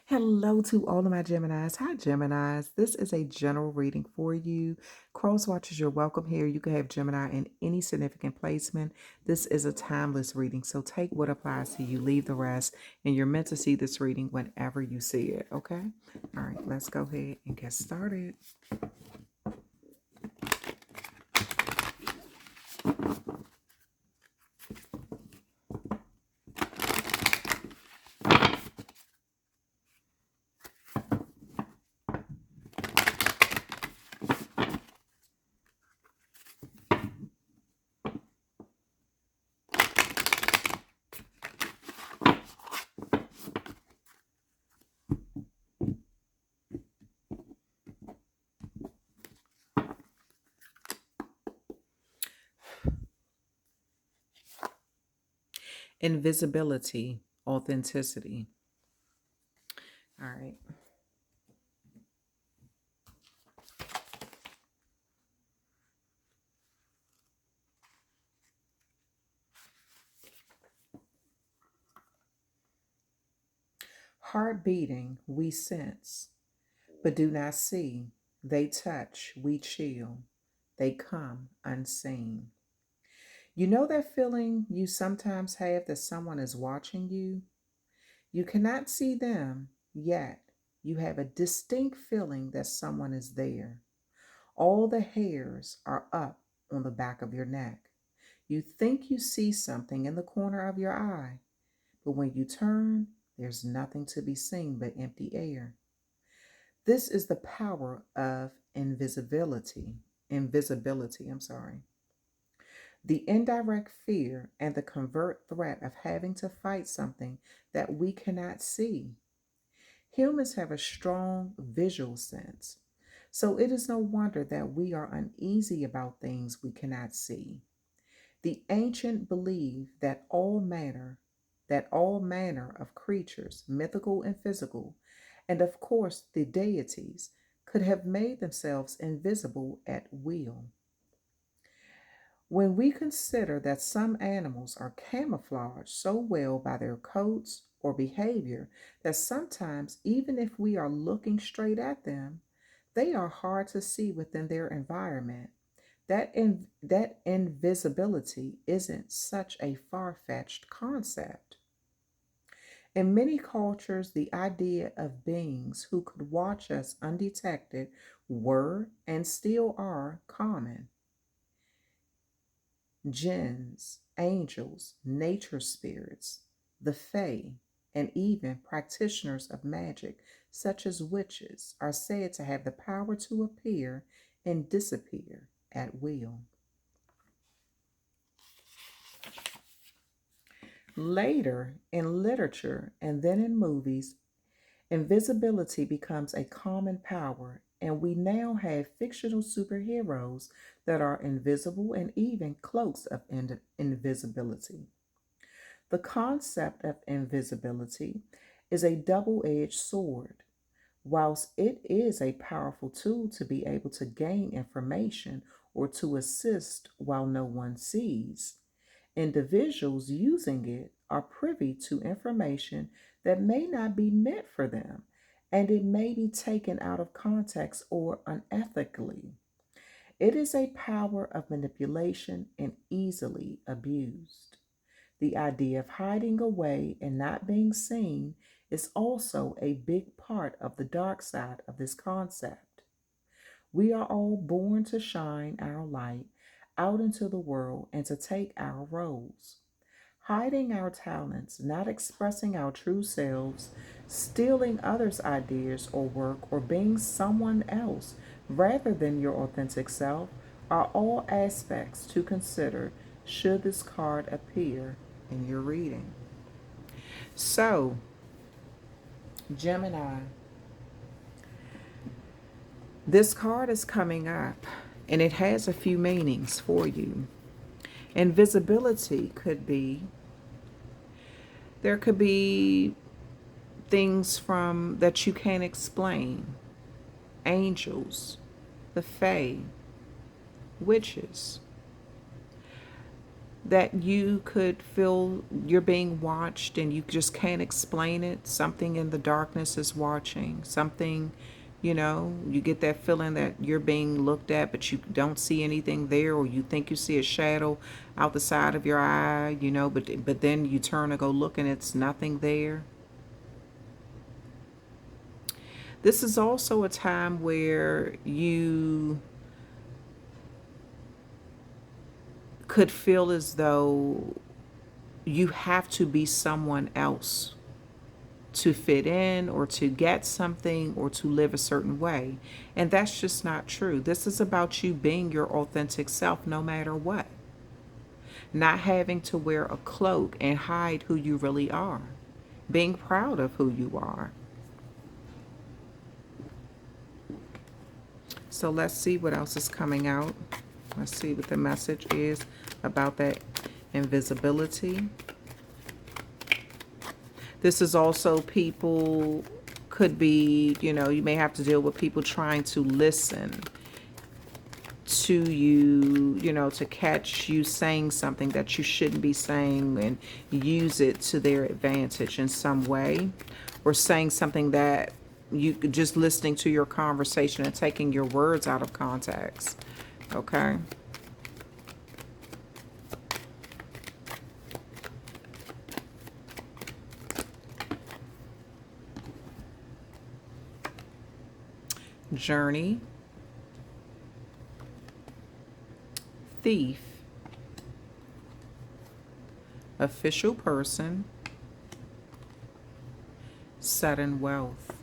Hello to all of my Geminis. Hi, Geminis. This is a general reading for you. Cross watchers, you're welcome here. You can have Gemini in any significant placement. This is a timeless reading, so take what applies to you, leave the rest, and you're meant to see this reading whenever you see it, okay? All right, let's go ahead and get started. Invisibility, authenticity. All right. Heart beating, we sense, but do not see. They touch, we chill. They come unseen. You know that feeling you sometimes have that someone is watching you? You cannot see them, yet you have a distinct feeling that someone is there. All the hairs are up on the back of your neck. You think you see something in the corner of your eye, but when you turn, there's nothing to be seen but empty air. This is the power of invisibility. Invisibility, I'm sorry. The indirect fear and the covert threat of having to fight something that we cannot see. Humans have a strong visual sense, so it is no wonder that we are uneasy about things we cannot see. The ancient believed that all manner of creatures, mythical and physical, and of course the deities, could have made themselves invisible at will. When we consider that some animals are camouflaged so well by their coats or behavior that sometimes, even if we are looking straight at them, they are hard to see within their environment, that invisibility isn't such a far fetched concept. In many cultures, the idea of beings who could watch us undetected were and still are common. Jinns, angels, nature spirits, the fae, and even practitioners of magic, such as witches, are said to have the power to appear and disappear at will. Later, in literature and then in movies, invisibility becomes a common power, and we now have fictional superheroes that are invisible and even cloaks of invisibility. The concept of invisibility is a double edged sword. Whilst it is a powerful tool to be able to gain information or to assist while no one sees, individuals using it are privy to information that may not be meant for them, and it may be taken out of context or unethically. It is a power of manipulation and easily abused. The idea of hiding away and not being seen is also a big part of the dark side of this concept. We are all born to shine our light out into the world and to take our roles. Hiding our talents, not expressing our true selves, stealing others' ideas or work, or being someone else rather than your authentic self are all aspects to consider should this card appear in your reading. So, Gemini, this card is coming up and it has a few meanings for you. Invisibility could be, there could be things from that you can't explain. Angels, the fae, witches. that you could feel you're being watched and you just can't explain it. Something in the darkness is watching. Something, you get that feeling that you're being looked at, but you don't see anything there, or you think you see a shadow out the side of your eye, but then you turn to go look and it's nothing there. This is also a time where you could feel as though you have to be someone else to fit in or to get something or to live a certain way. And that's just not true. This is about you being your authentic self no matter what. Not having to wear a cloak and hide who you really are. Being proud of who you are. So let's see what else is coming out. Let's see what the message is about that invisibility. This is also people, could be, you may have to deal with people trying to listen to you, to catch you saying something that you shouldn't be saying and use it to their advantage in some way, or saying something that you just listening to your conversation and taking your words out of context. Okay. Journey, thief, official person, sudden wealth.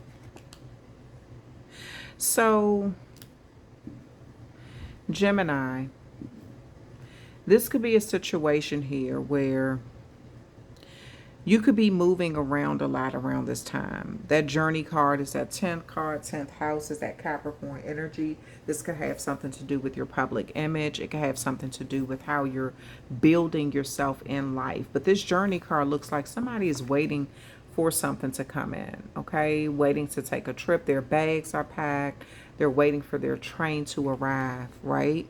So, Gemini, this could be a situation here where you could be moving around a lot around this time. That journey card is that 10th card. 10th house is that Capricorn energy. This could have something to do with your public image. It could have something to do with how you're building yourself in life. But this journey card looks like somebody is waiting for something to come in, okay? Waiting to take a trip. Their bags are packed. They're waiting for their train to arrive, right?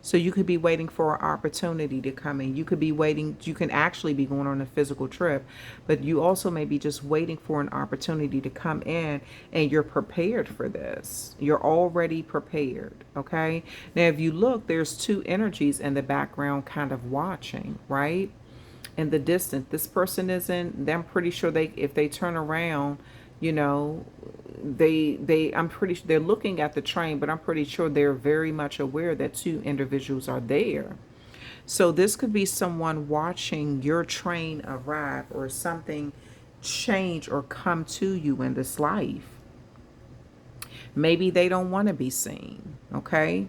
So you could be waiting for an opportunity to come in. You could be waiting. You can actually be going on a physical trip, but you also may be just waiting for an opportunity to come in, and you're prepared for this. You're already prepared, okay? Now, if you look, there's two energies in the background kind of watching, right? In the distance, this person isn't, I'm pretty sure if they turn around, I'm pretty sure they're looking at the train, but I'm pretty sure they're very much aware that two individuals are there. So this could be someone watching your train arrive or something change or come to you in this life. Maybe they don't want to be seen, okay?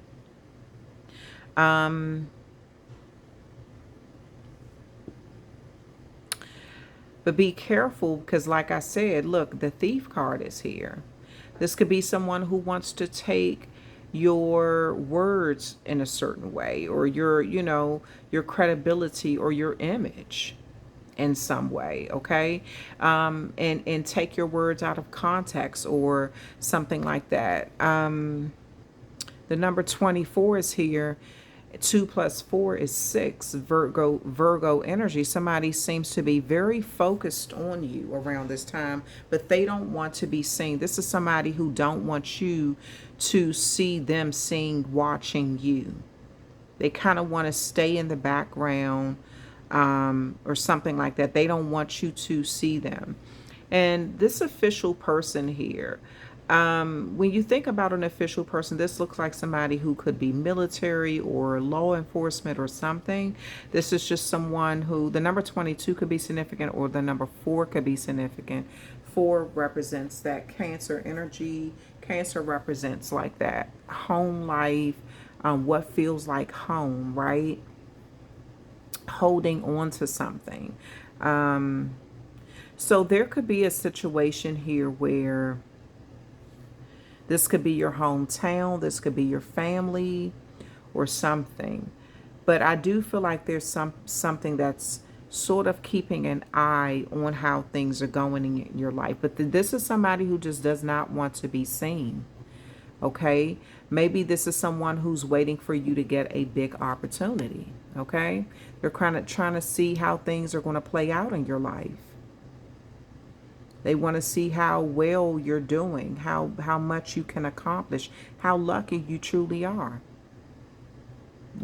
But be careful because, like I said, look, the thief card is here. This could be someone who wants to take your words in a certain way, or your credibility or your image in some way, okay? And take your words out of context or something like that. The number 24 is here. 2 + 4 is 6. Virgo energy. Somebody seems to be very focused on you around this time, but they don't want to be seen. This is somebody who don't want you to see them watching you. They kind of want to stay in the background, or something like that. They don't want you to see them. And this official person here, when you think about an official person, this looks like somebody who could be military or law enforcement or something. This is just someone who, the number 22 could be significant, or the number 4 could be significant. 4 represents that Cancer energy. Cancer represents like that home life, what feels like home, right? Holding on to something. So there could be a situation here where this could be your hometown, this could be your family or something. But I do feel like there's something that's sort of keeping an eye on how things are going in your life. But this is somebody who just does not want to be seen. Okay, maybe this is someone who's waiting for you to get a big opportunity. Okay, they're kind of trying to see how things are going to play out in your life. They want to see how well you're doing, how much you can accomplish, how lucky you truly are.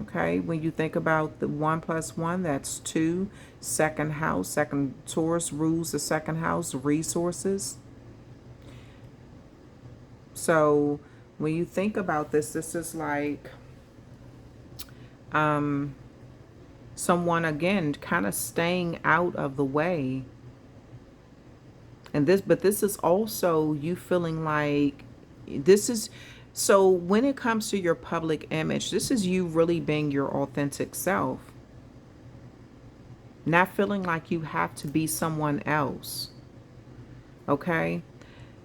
Okay, when you think about the 1 plus 1, that's 2. Second house, second Taurus rules the second house, resources. So when you think about this, this is like someone again kind of staying out of the way. And this is also you feeling like this is, so when it comes to your public image, this is you really being your authentic self, not feeling like you have to be someone else. Okay,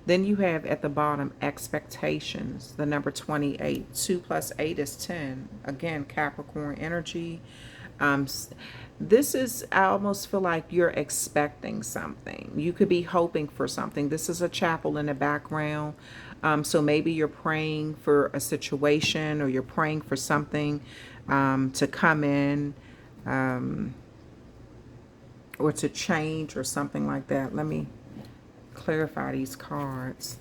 then you have at the bottom expectations, the number 28. 2 plus 8 is 10. Again, Capricorn energy. Um, this is, I almost feel like you're expecting something. You could be hoping for something. This is a chapel in the background. So maybe you're praying for a situation, or you're praying for something to come in, or to change or something like that. Let me clarify these cards.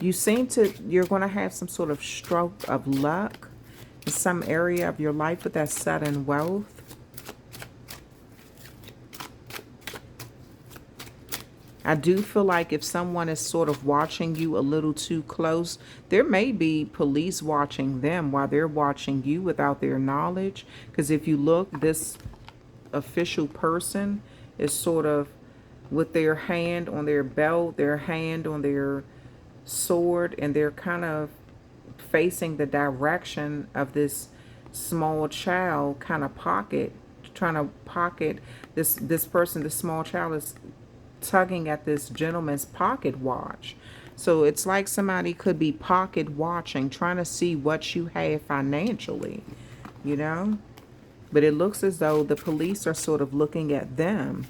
You're going to have some sort of stroke of luck in some area of your life with that sudden wealth. I do feel like if someone is sort of watching you a little too close, there may be police watching them while they're watching you without their knowledge. Because if you look, this official person is sort of with their hand on their belt, their hand on their sword, and they're kind of facing the direction of this small child, kind of trying to pocket this person. This small child is tugging at this gentleman's pocket watch. So it's like somebody could be pocket watching, trying to see what you have financially, you know? But it looks as though the police are sort of looking at them.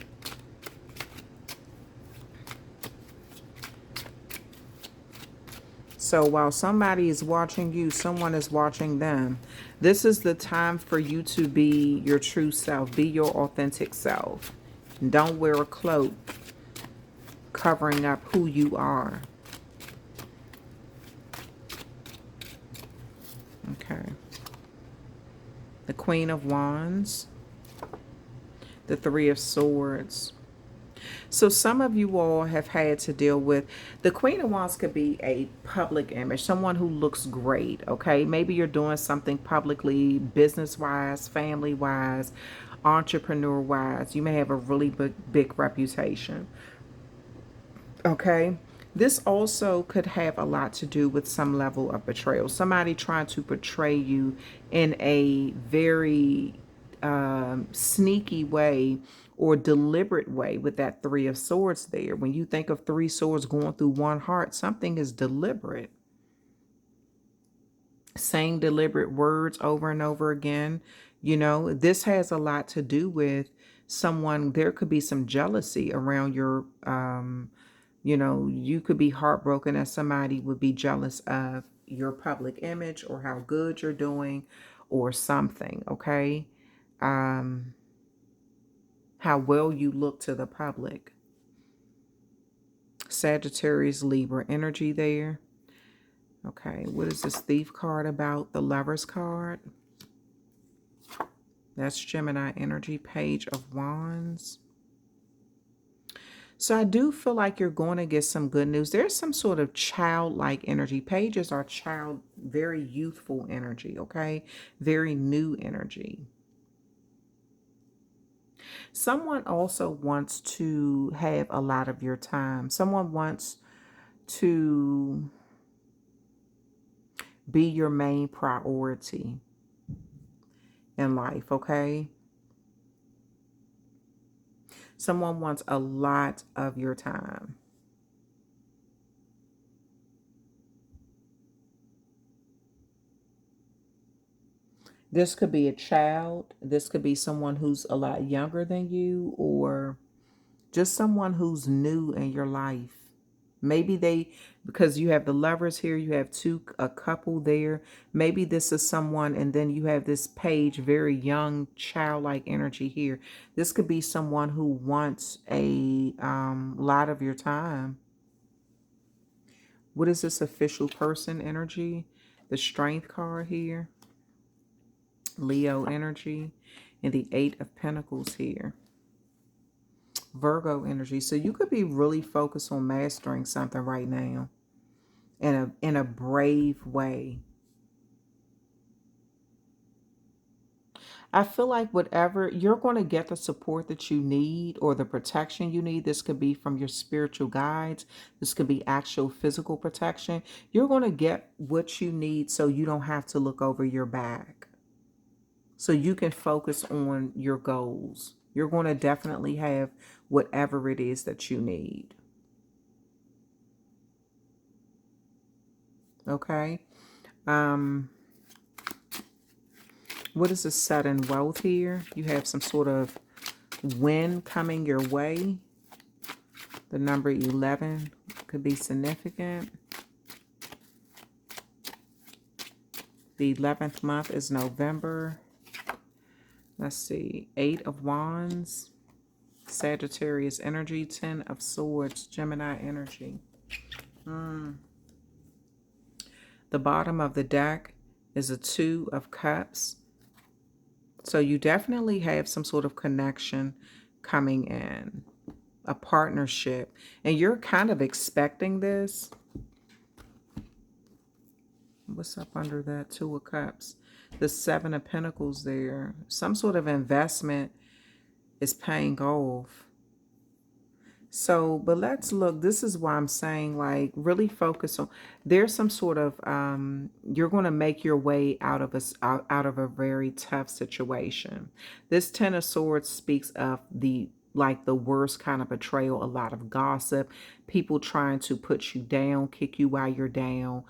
So while somebody is watching you, someone is watching them. This is the time for you to be your true self. Be your authentic self. Don't wear a cloak covering up who you are. Okay. The Queen of Wands. The Three of Swords. So some of you all have had to deal with, the Queen of Wands could be a public image, someone who looks great, okay? Maybe you're doing something publicly, business-wise, family-wise, entrepreneur-wise. You may have a really big reputation, okay? This also could have a lot to do with some level of betrayal. Somebody trying to portray you in a very sneaky way or deliberate way with that Three of Swords there. When you think of three swords going through one heart, something is deliberate. Saying deliberate words over and over again. You know, this has a lot to do with someone. There could be some jealousy around your, you know, you could be heartbroken that somebody would be jealous of your public image or how good you're doing or something, okay? How well you look to the public. Sagittarius, Libra energy there. Okay, what is this Thief card about? The Lover's card. That's Gemini energy, Page of Wands. So I do feel like you're going to get some good news. There's some sort of childlike energy. Pages are child, very youthful energy, okay? Very new energy. Someone also wants to have a lot of your time. Someone wants to be your main priority in life, okay? Someone wants a lot of your time. This could be a child. This could be someone who's a lot younger than you, or just someone who's new in your life. Maybe they, because you have the lovers here, you have a couple there. Maybe this is someone, and then you have this page, very young, childlike energy here. This could be someone who wants a lot of your time. What is this official person energy? The Strength card here. Leo energy. And the Eight of Pentacles here. Virgo energy. So you could be really focused on mastering something right now in a brave way. I feel like whatever, you're going to get the support that you need or the protection you need. This could be from your spiritual guides. This could be actual physical protection. You're going to get what you need so you don't have to look over your back. So you can focus on your goals. You're going to definitely have whatever it is that you need. Okay. What is the sudden wealth here? You have some sort of win coming your way. The number 11 could be significant. The 11th month is November. Let's see. 8 of Wands. Sagittarius energy. 10 of Swords. Gemini energy. The bottom of the deck is a 2 of Cups. So you definitely have some sort of connection coming in. A partnership. And you're kind of expecting this. What's up under that 2 of Cups? The 7 of Pentacles there. Some sort of investment is paying off. So, but let's look. This is why I'm saying, like, really focus on, there's some sort of, you're going to make your way out of a very tough situation. This 10 of Swords speaks of the worst kind of betrayal, a lot of gossip, people trying to put you down, kick you while you're down,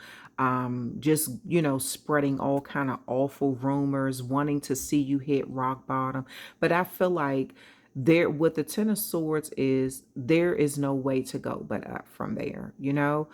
just, you know, spreading all kind of awful rumors, wanting to see you hit rock bottom. But I feel like there, what the 10 of Swords is, there is no way to go but up from there, you know.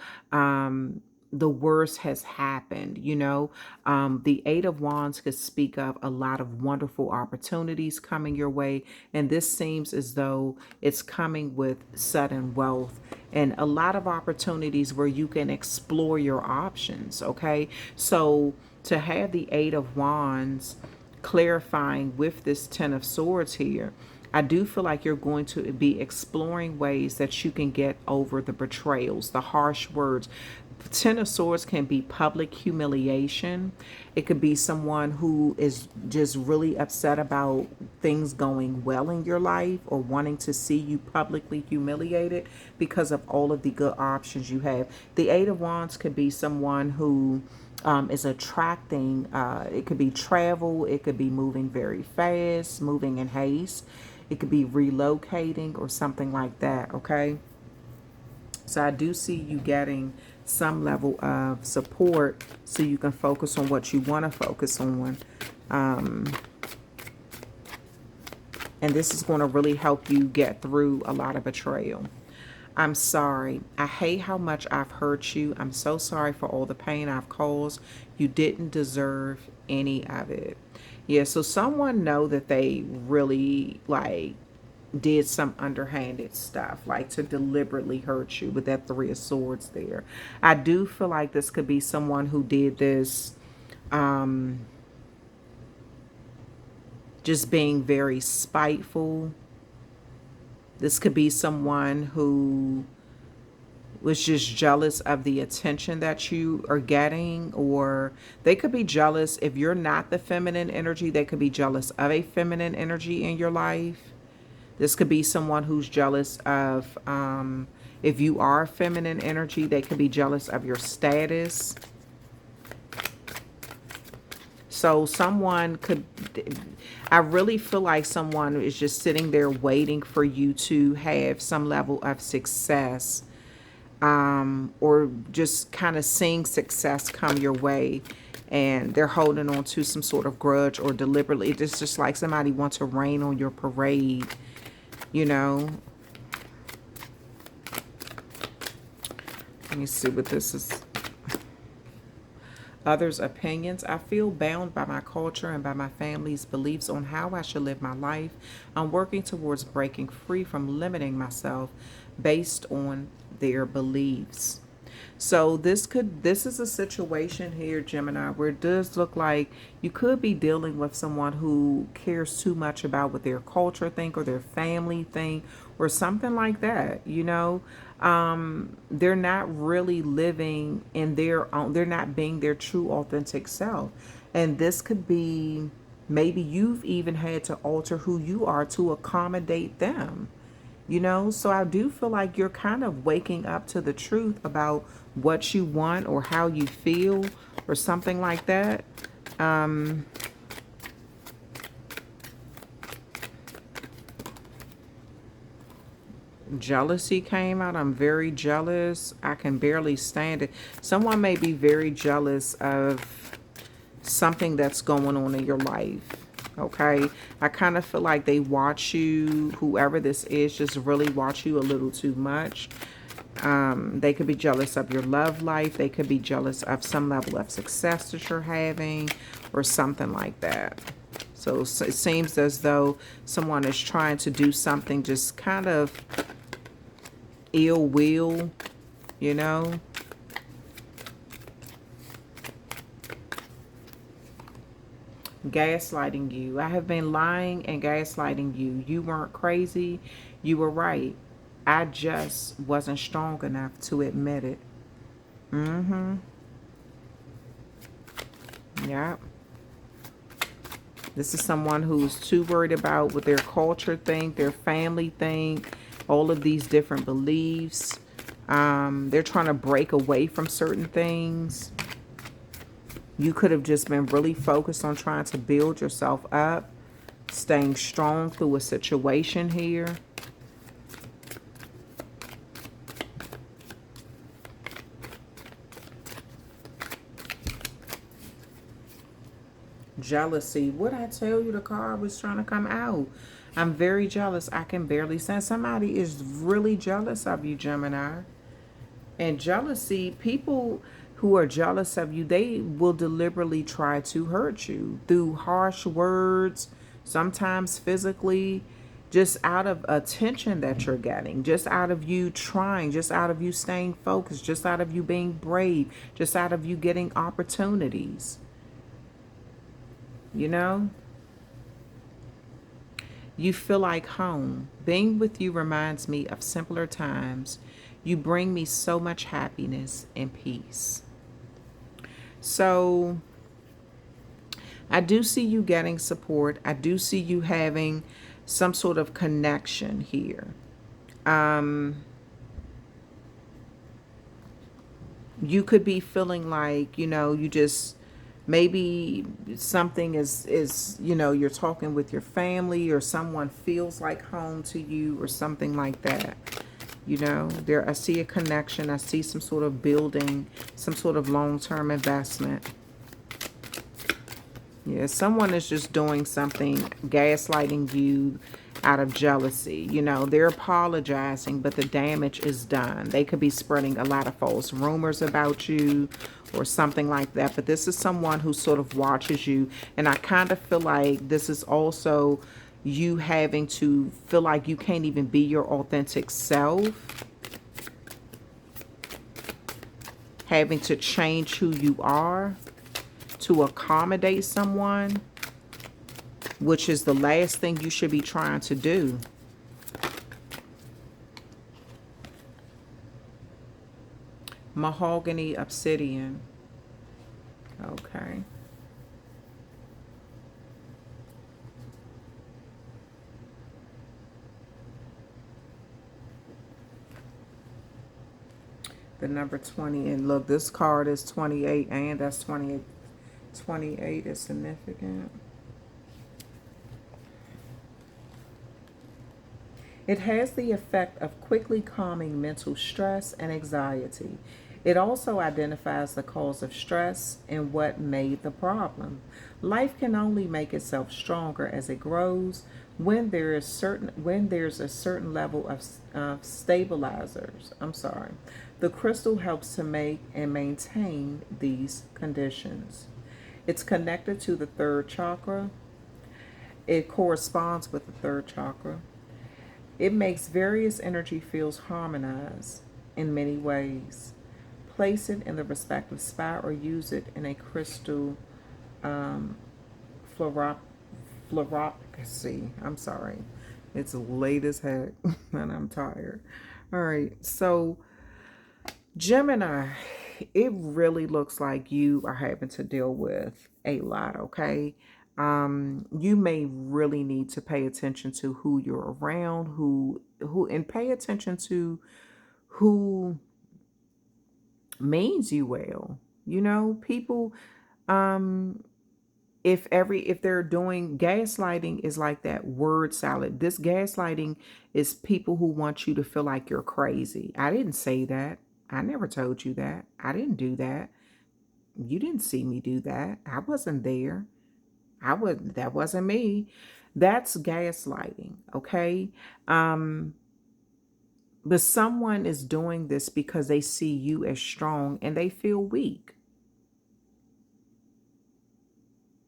The worst has happened, you know. The 8 of Wands could speak of a lot of wonderful opportunities coming your way, and this seems as though it's coming with sudden wealth and a lot of opportunities where you can explore your options. Okay, so to have the 8 of Wands clarifying with this 10 of Swords here, I do feel like you're going to be exploring ways that you can get over the betrayals, the harsh words. 10 of Swords can be public humiliation. It could be someone who is just really upset about things going well in your life or wanting to see you publicly humiliated because of all of the good options you have. The 8 of Wands could be someone who is attracting, it could be travel, it could be moving very fast, moving in haste. It could be relocating or something like that, okay? So I do see you getting some level of support so you can focus on what you want to focus on. And this is going to really help you get through a lot of betrayal. I'm sorry. I hate how much I've hurt you. I'm so sorry for all the pain I've caused. You didn't deserve any of it. Yeah, so someone know that they really, like, did some underhanded stuff, like to deliberately hurt you with that 3 of Swords there. I do feel like this could be someone who did this just being very spiteful. This could be someone who was just jealous of the attention that you are getting, or they could be jealous if you're not the feminine energy. They could be jealous of a feminine energy in your life. This could be someone who's jealous of, if you are a feminine energy, they could be jealous of your status. So someone could, I really feel like someone is just sitting there waiting for you to have some level of success, or just kind of seeing success come your way, and they're holding on to some sort of grudge or deliberately. It's just like somebody wants to rain on your parade, you know. Let me see what this is. Others' opinions. I feel bound by my culture and by my family's beliefs on how I should live my life. I'm working towards breaking free from limiting myself based on their beliefs. So this is a situation here, Gemini, where it does look like you could be dealing with someone who cares too much about what their culture think or their family think or something like that, you know. They're not really living in their own, they're not being their true authentic self. And this could be, maybe you've even had to alter who you are to accommodate them. You know, so I do feel like you're kind of waking up to the truth about what you want or how you feel or something like that. Jealousy came out. I'm very jealous. I can barely stand it. Someone may be very jealous of something that's going on in your life. Okay, I kind of feel like they watch you, whoever this is, just really watch you a little too much. They could be jealous of your love life. They could be jealous of some level of success that you're having or something like that. So it seems as though someone is trying to do something just kind of ill will, you know. Gaslighting you. I have been lying and gaslighting you. You weren't crazy. You were right. I just wasn't strong enough to admit it. Yeah. This is someone who's too worried about what their culture think, their family think, all of these different beliefs. They're trying to break away from certain things. You could have just been really focused on trying to build yourself up, staying strong through a situation here. Jealousy. What I tell you, the card was trying to come out. I'm very jealous. I can barely stand. Somebody is really jealous of you, Gemini. And jealousy, people who are jealous of you, they will deliberately try to hurt you through harsh words, sometimes physically, just out of attention that you're getting, just out of you trying, just out of you staying focused, just out of you being brave, just out of you getting opportunities. You know? You feel like home. Being with you reminds me of simpler times. You bring me so much happiness and peace. So I do see you getting support. I do see you having some sort of connection here. You could be feeling like, you know, you just, maybe something is, you know, you're talking with your family or someone feels like home to you or something like that. You know, there, I see a connection. I see some sort of building, some sort of long-term investment. Yeah, someone is just doing something, gaslighting you out of jealousy. You know, they're apologizing, but the damage is done. They could be spreading a lot of false rumors about you or something like that. But this is someone who sort of watches you. And I kind of feel like this is also you having to feel like you can't even be your authentic self. Having to change who you are to accommodate someone, which is the last thing you should be trying to do. Mahogany obsidian. Okay. The number 20, and look, this card is 28, and that's 28. 28 is significant. It has the effect of quickly calming mental stress and anxiety. It also identifies the cause of stress and what made the problem. Life can only make itself stronger as it grows. When there's a certain level of stabilizers, the crystal helps to make and maintain these conditions. It's connected to the third chakra. It corresponds with the third chakra. It makes various energy fields harmonize in many ways. Place it in the respective spot or use it in a crystal um, fluoro- fluoropsy. I'm sorry. It's late as heck and I'm tired. All right. So, Gemini, it really looks like you are having to deal with a lot, okay? You may really need to pay attention to who you're around, and pay attention to who means you well. You know, people, um, if they're doing gaslighting is like that word salad. This gaslighting is people who want you to feel like you're crazy. I didn't say that. I never told you that. I didn't do that. You didn't see me do that. I wasn't there. That wasn't me. That's gaslighting, okay? Um but someone is doing this because they see you as strong and they feel weak.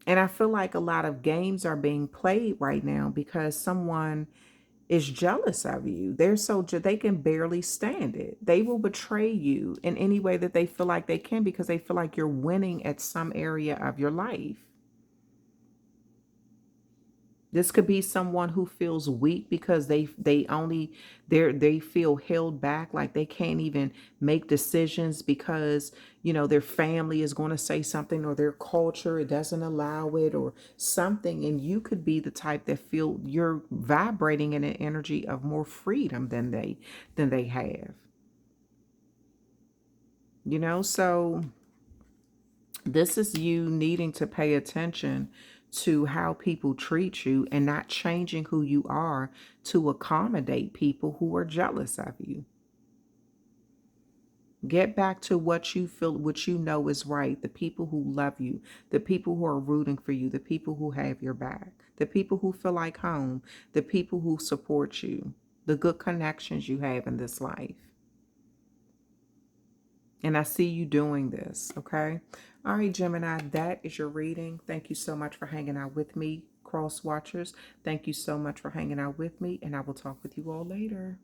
And I feel like a lot of games are being played right now because someone is jealous of you. They can barely stand it. They will betray you in any way that they feel like they can because they feel like you're winning at some area of your life. This could be someone who feels weak because they feel held back, like they can't even make decisions because their family is going to say something or their culture it doesn't allow it or something. And you could be the type that feel you're vibrating in an energy of more freedom than they have. So this is you needing to pay attention to how people treat you and not changing who you are to accommodate people who are jealous of you. Get back to what you feel, what you know is right. The people who love you, the people who are rooting for you, the people who have your back, the people who feel like home, the people who support you, the good connections you have in this life. And I see you doing this, okay? All right, Gemini, that is your reading. Thank you so much for hanging out with me, cross watchers. Thank you so much for hanging out with me, and I will talk with you all later.